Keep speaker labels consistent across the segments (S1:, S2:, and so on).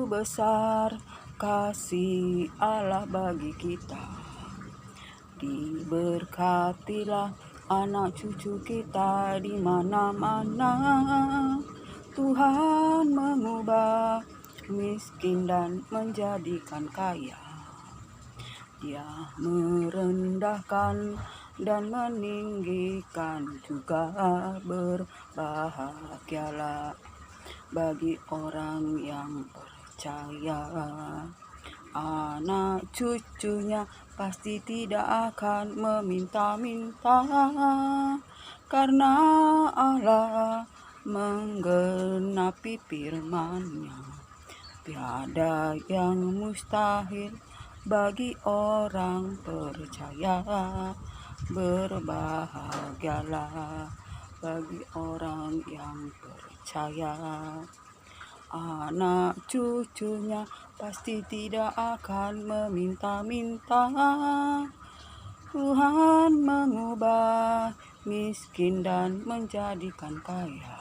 S1: besar kasih Allah bagi kita. Diberkatilah anak cucu kita di mana-mana. Tuhan mengubah miskin dan menjadikan kaya. Dia merendahkan dan meninggikan juga. Berbahagialah bagi orang yang percaya. Anak cucunya pasti tidak akan meminta-minta, karena Allah menggenapi firman-Nya. Tiada yang mustahil bagi orang percaya. Berbahagialah bagi orang yang percaya. Anak cucunya pasti tidak akan meminta-minta. Tuhan mengubah miskin dan menjadikan kaya.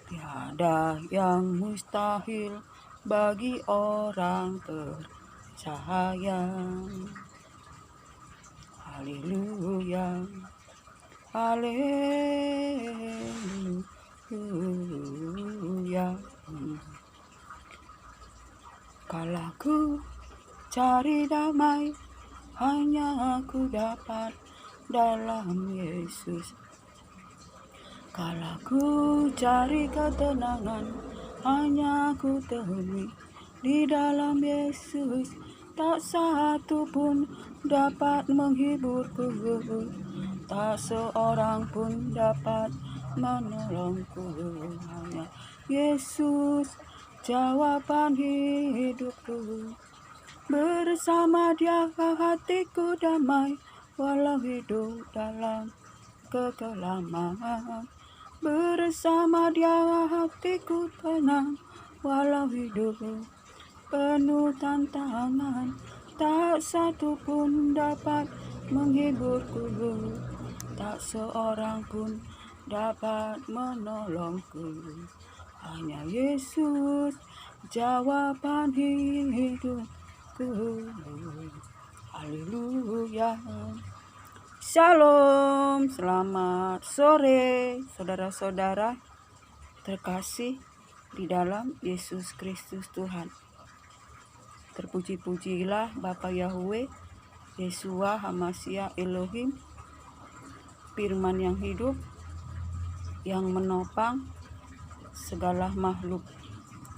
S1: Tiada yang mustahil bagi orang percaya. Haleluya, haleluya. Kalau ku cari damai, hanya aku dapat dalam Yesus. Kalau ku cari ketenangan, hanya aku temui di dalam Yesus. Tak satu pun dapat menghiburku, tak seorang pun dapat menolongku. Hanya Yesus jawaban hidupku. Bersama Dia hatiku damai, walau hidup dalam kekelaman. Bersama Dia hatiku tenang, walau hidup penuh tantangan. Tak satu pun dapat menghiburku, tak seorang pun dapat menolongku. Hanya Yesus jawaban hidupku. Haleluya. Shalom, selamat sore saudara-saudara terkasih di dalam Yesus Kristus Tuhan. Terpuji-pujilah Bapa Yahweh, Yeshua Hamashiach Elohim, firman yang hidup, yang menopang segala makhluk.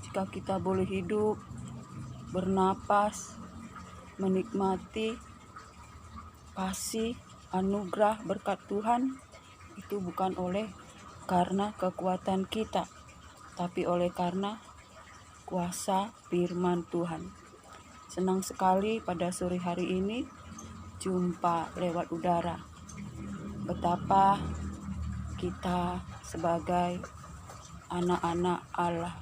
S1: Jika kita boleh hidup, bernapas, menikmati kasih, anugerah, berkat Tuhan, itu bukan oleh karena kekuatan kita, tapi oleh karena kuasa firman Tuhan. Senang sekali pada sore hari ini jumpa lewat udara. Betapa kita sebagai anak-anak Allah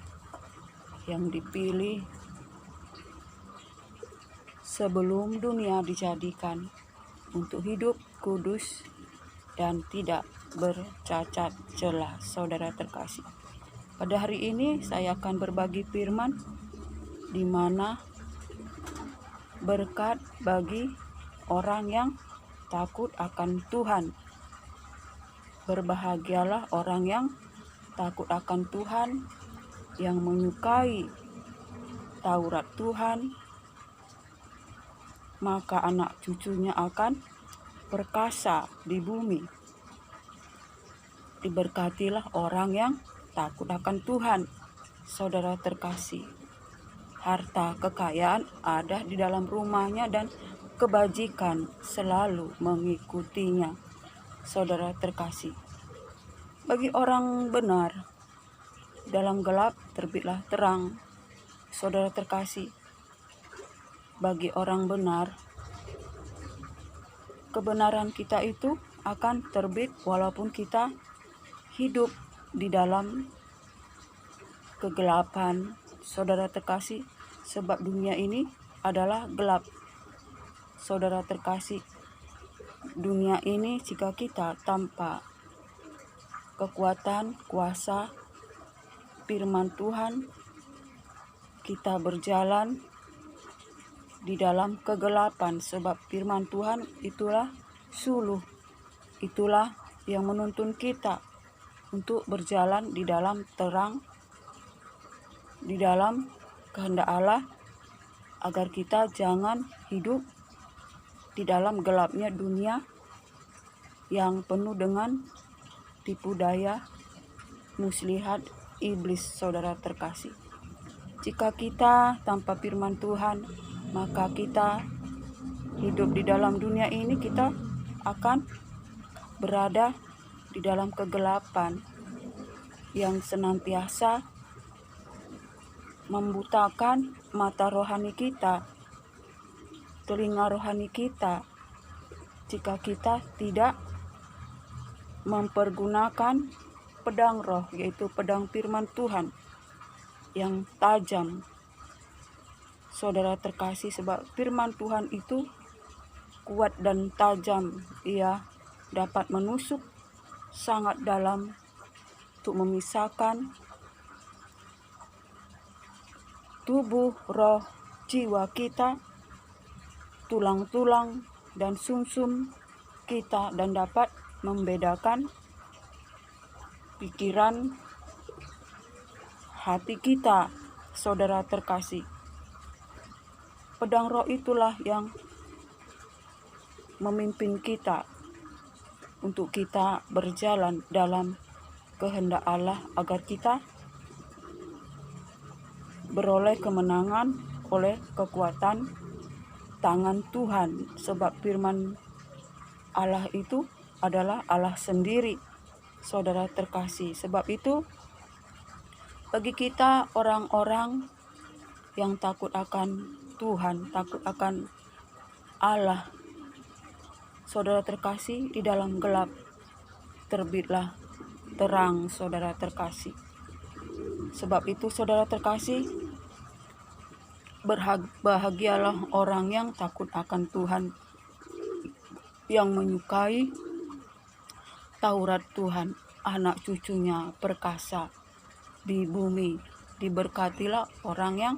S1: yang dipilih sebelum dunia dijadikan untuk hidup kudus dan tidak bercacat celah, saudara terkasih. Pada hari ini saya akan berbagi firman di mana berkat bagi orang yang takut akan Tuhan. Berbahagialah orang yang takut akan Tuhan, yang menyukai Taurat Tuhan, maka anak cucunya akan perkasa di bumi. Diberkatilah orang yang takut akan Tuhan, saudara terkasih. Harta kekayaan ada di dalam rumahnya dan kebajikan selalu mengikutinya, saudara terkasih. Bagi orang benar, dalam gelap terbitlah terang, saudara terkasih. Bagi orang benar, kebenaran kita itu akan terbit walaupun kita hidup di dalam kegelapan, saudara terkasih, sebab dunia ini adalah gelap, saudara terkasih. Dunia ini jika kita tanpa kekuatan, kuasa, firman Tuhan, kita berjalan di dalam kegelapan, sebab firman Tuhan itulah suluh, itulah yang menuntun kita untuk berjalan di dalam terang, di dalam kehendak Allah, agar kita jangan hidup di dalam gelapnya dunia yang penuh dengan tipu daya muslihat iblis, saudara terkasih. Jika kita tanpa firman Tuhan, maka kita hidup di dalam dunia ini, kita akan berada di dalam kegelapan yang senantiasa membutakan mata rohani kita, telinga rohani kita, jika kita tidak mempergunakan pedang roh, yaitu pedang firman Tuhan yang tajam, saudara terkasih. Sebab firman Tuhan itu kuat dan tajam, ia dapat menusuk sangat dalam untuk memisahkan tubuh, roh, jiwa kita, tulang-tulang dan sumsum kita, dan dapat membedakan pikiran hati kita, saudara terkasih. Pedang roh itulah yang memimpin kita untuk kita berjalan dalam kehendak Allah, agar kita beroleh kemenangan oleh kekuatan tangan Tuhan. Sebab firman Allah itu adalah Allah sendiri, saudara terkasih. Sebab itu bagi kita orang-orang yang takut akan Tuhan, takut akan Allah, saudara terkasih, di dalam gelap terbitlah terang, saudara terkasih. Sebab itu, saudara terkasih, bahagialah orang yang takut akan Tuhan, yang menyukai Taurat Tuhan, anak cucunya perkasa di bumi. Diberkatilah orang yang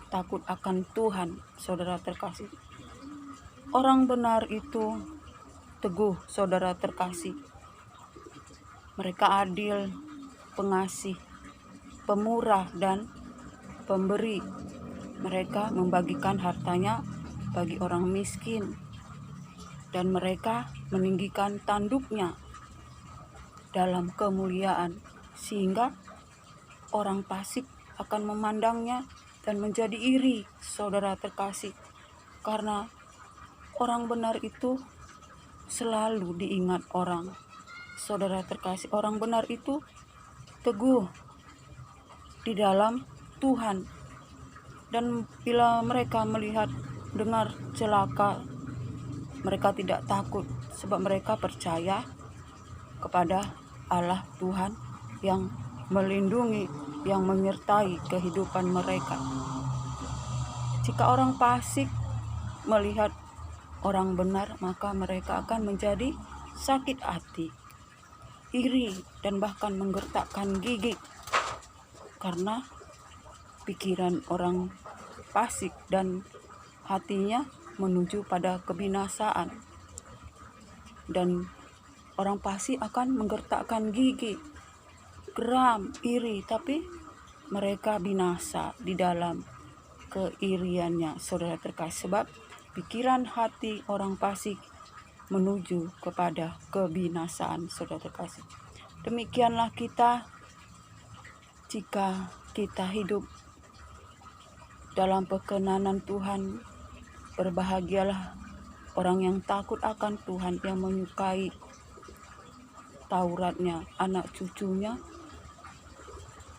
S1: takut akan Tuhan, saudara terkasih. Orang benar itu teguh, saudara terkasih. Mereka adil, pengasih, pemurah, dan pemberi. Mereka membagikan hartanya bagi orang miskin, dan mereka meninggikan tanduknya dalam kemuliaan, sehingga orang fasik akan memandangnya dan menjadi iri, saudara terkasih. Karena orang benar itu selalu diingat orang, saudara terkasih. Orang benar itu teguh di dalam Tuhan, dan bila mereka melihat dengar celaka, mereka tidak takut, sebab mereka percaya kepada Allah Tuhan yang melindungi, yang menyertai kehidupan mereka. Jika orang fasik melihat orang benar, maka mereka akan menjadi sakit hati, iri, dan bahkan menggertakkan gigi, karena pikiran orang fasik dan hatinya menuju pada kebinasaan. Dan orang fasik akan menggertakkan gigi, geram, iri, tapi mereka binasa di dalam keiriannya, saudara terkasih. Sebab pikiran hati orang fasik menuju kepada kebinasaan, saudara terkasih. Demikianlah kita, jika kita hidup dalam perkenanan Tuhan. Berbahagialah orang yang takut akan Tuhan, yang menyukai Tauratnya, anak cucunya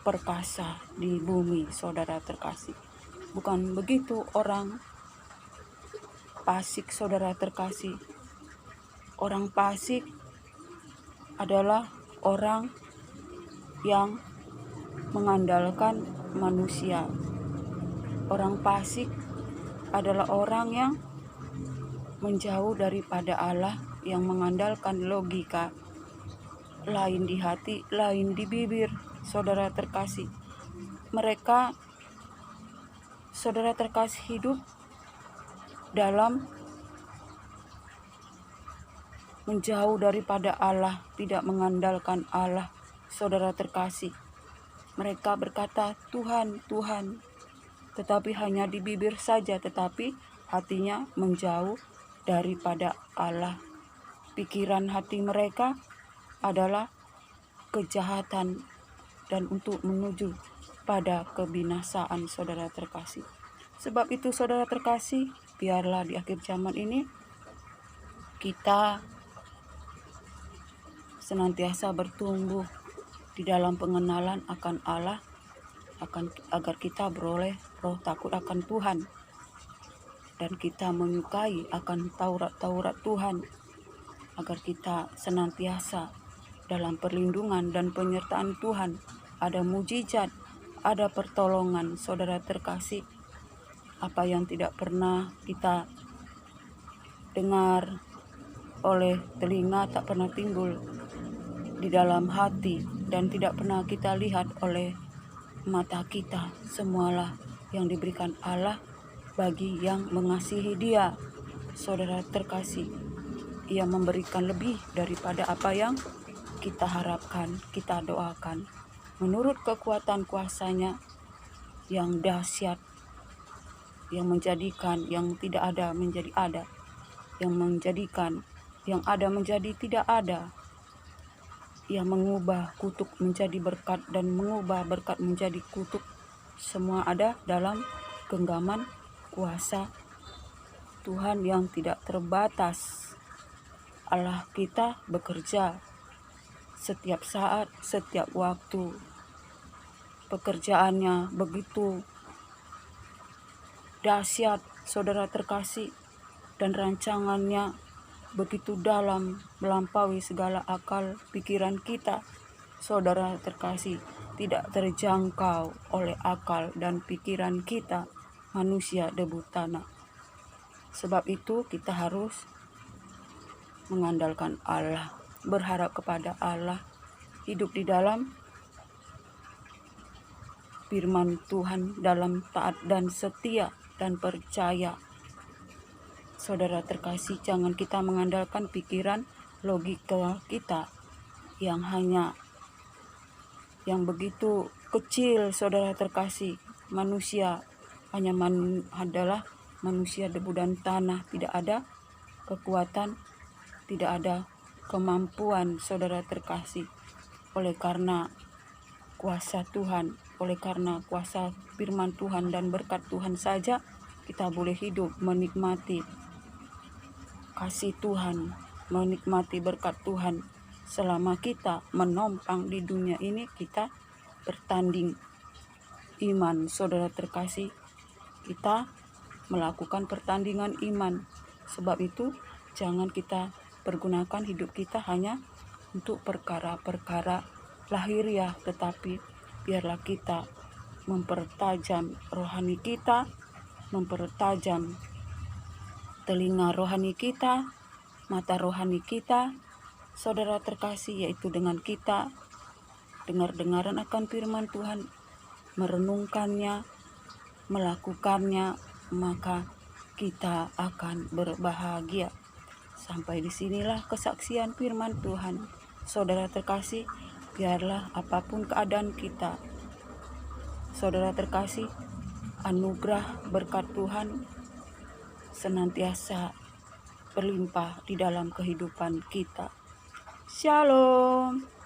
S1: perkasa di bumi, saudara terkasih. Bukan begitu orang fasik, saudara terkasih. Orang fasik adalah orang yang mengandalkan manusia. Orang fasik adalah orang yang menjauh daripada Allah, yang mengandalkan logika, lain di hati, lain di bibir, saudara terkasih. Mereka saudara terkasih hidup dalam menjauh daripada Allah, tidak mengandalkan Allah, saudara terkasih. Mereka berkata, Tuhan, Tuhan, tetapi hanya di bibir saja, tetapi hatinya menjauh daripada Allah. Pikiran hati mereka adalah kejahatan dan untuk menuju pada kebinasaan, saudara terkasih. Sebab itu, saudara terkasih, biarlah di akhir zaman ini kita senantiasa bertumbuh di dalam pengenalan akan Allah, agar kita beroleh roh takut akan Tuhan, dan kita menyukai akan Taurat Tuhan, agar kita senantiasa dalam perlindungan dan penyertaan Tuhan. Ada mujizat, ada pertolongan, saudara terkasih. Apa yang tidak pernah kita dengar oleh telinga, tak pernah timbul di dalam hati, dan tidak pernah kita lihat oleh mata kita, semualah yang diberikan Allah bagi yang mengasihi Dia, saudara terkasih. Ia memberikan lebih daripada apa yang kita harapkan, kita doakan, menurut kekuatan kuasa-Nya yang dahsyat, yang menjadikan yang tidak ada menjadi ada, yang menjadikan yang ada menjadi tidak ada. Ia mengubah kutuk menjadi berkat dan mengubah berkat menjadi kutuk. Semua ada dalam genggaman kuasa Tuhan yang tidak terbatas. Allah kita bekerja setiap saat, setiap waktu. Pekerjaannya begitu dahsyat, saudara terkasih, dan rancangannya begitu dalam, melampaui segala akal pikiran kita, saudara terkasih, tidak terjangkau oleh akal dan pikiran kita, manusia debu tanah. Sebab itu kita harus mengandalkan Allah, berharap kepada Allah, hidup di dalam firman Tuhan, dalam taat dan setia dan percaya. Saudara terkasih, jangan kita mengandalkan pikiran logika kita yang begitu kecil, saudara terkasih. Manusia adalah manusia debu dan tanah, tidak ada kekuatan, tidak ada kemampuan, saudara terkasih. Oleh karena kuasa Tuhan, oleh karena kuasa firman Tuhan dan berkat Tuhan saja, kita boleh hidup menikmati kasih Tuhan, menikmati berkat Tuhan. Selama kita menompang di dunia ini, kita bertanding iman, saudara terkasih. Kita melakukan pertandingan iman. Sebab itu, jangan kita pergunakan hidup kita hanya untuk perkara-perkara lahiriah, tetapi biarlah kita mempertajam rohani kita, mempertajam telinga rohani kita, mata rohani kita, saudara terkasih, yaitu dengan kita dengar-dengaran akan firman Tuhan, merenungkannya, melakukannya, maka kita akan berbahagia. Sampai disinilah kesaksian firman Tuhan, saudara terkasih. Biarlah apapun keadaan kita, saudara terkasih, anugerah berkat Tuhan senantiasa berlimpah di dalam kehidupan kita. Shalom.